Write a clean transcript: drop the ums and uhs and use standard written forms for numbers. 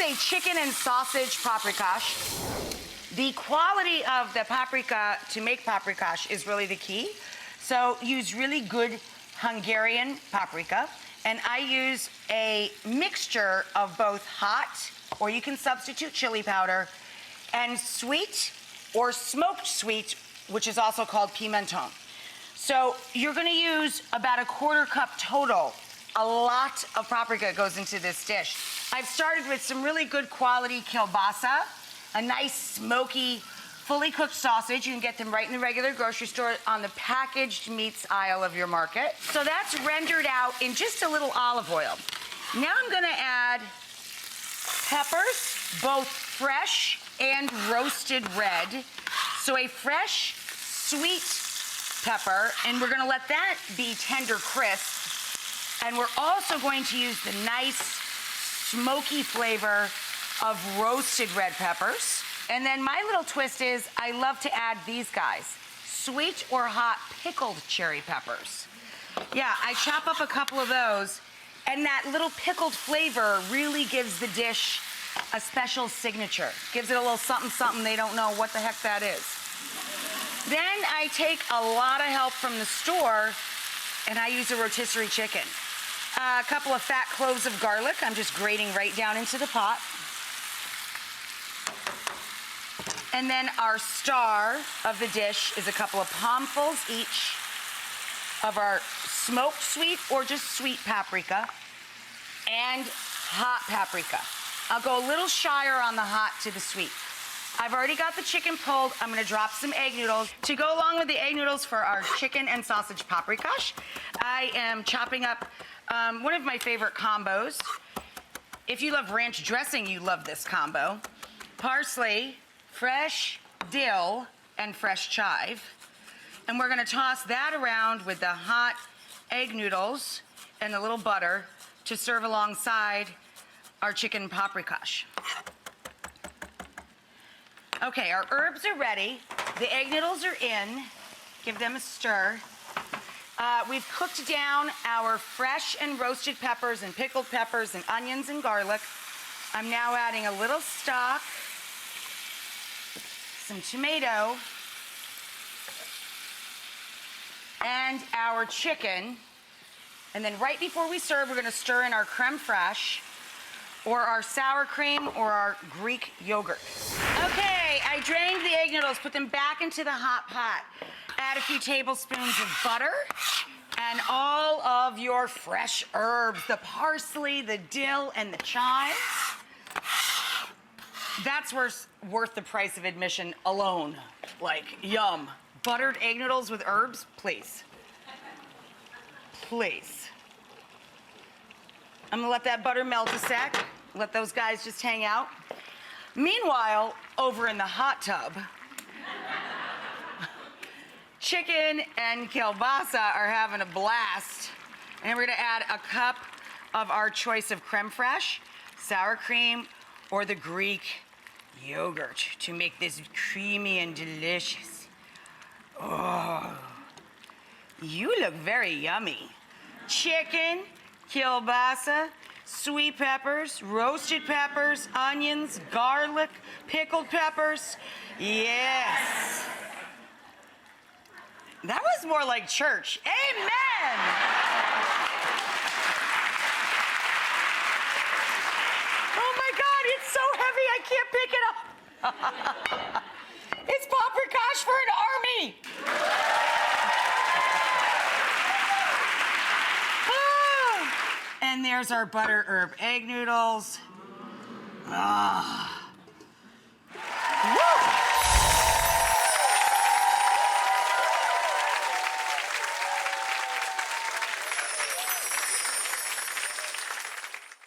is a chicken and sausage paprikash. The quality of the paprika to make paprikash is really the key. So use really good Hungarian paprika. And I use a mixture of both hot, or you can substitute chili powder, and sweet or smoked sweet, which is also called pimenton. So you're gonna use about a quarter cup total. A lot of paprika goes into this dish. I've started with some really good quality kielbasa, a nice smoky, fully cooked sausage. You can get them right in the regular grocery store on the packaged meats aisle of your market. So that's rendered out in just a little olive oil. Now I'm gonna add peppers, both fresh and roasted red. So a fresh, sweet pepper, and we're gonna let that be tender crisp. And we're also going to use the nice, smoky flavor of roasted red peppers. And then my little twist is I love to add these guys, sweet or hot pickled cherry peppers. Yeah, I chop up a couple of those, and that little pickled flavor really gives the dish a special signature. Gives it a little something, something they don't know what the heck that is. Then I take a lot of help from the store, and I use a rotisserie chicken. A couple of fat cloves of garlic, I'm just grating right down into the pot. And then our star of the dish is a couple of palmfuls each of our smoked sweet or just sweet paprika and hot paprika. I'll go a little shyer on the hot to the sweet. I've already got the chicken pulled. I'm gonna drop some egg noodles. To go along with the egg noodles for our chicken and sausage paprikash, I am chopping up one of my favorite combos. If you love ranch dressing, you love this combo. Parsley, fresh dill, and fresh chive. And we're gonna toss that around with the hot egg noodles and a little butter to serve alongside our chicken paprikash. Okay, our herbs are ready. The egg noodles are in. Give them a stir. We've cooked down our fresh and roasted peppers and pickled peppers and onions and garlic. I'm now adding a little stock, some tomato, and our chicken. And then right before we serve, we're gonna stir in our creme fraiche or our sour cream or our Greek yogurt. Okay, I drained the egg noodles, put them back into the hot pot. Add a few tablespoons of butter and all of your fresh herbs, the parsley, the dill, and the chives. That's worth the price of admission alone. Like, yum. Buttered egg noodles with herbs, please. Please. I'm gonna let that butter melt a sec. Let those guys just hang out. Meanwhile, over in the hot tub, chicken and kielbasa are having a blast. And we're gonna add a cup of our choice of creme fraiche, sour cream, or the Greek yogurt to make this creamy and delicious. Oh, you look very yummy. Chicken, kielbasa, sweet peppers, roasted peppers, onions, garlic, pickled peppers. Yes. That was more like church. Amen. Oh my God, it's so heavy I can't pick it up. It's paprikash for an army. And there's our butter herb egg noodles. Ah. Woo!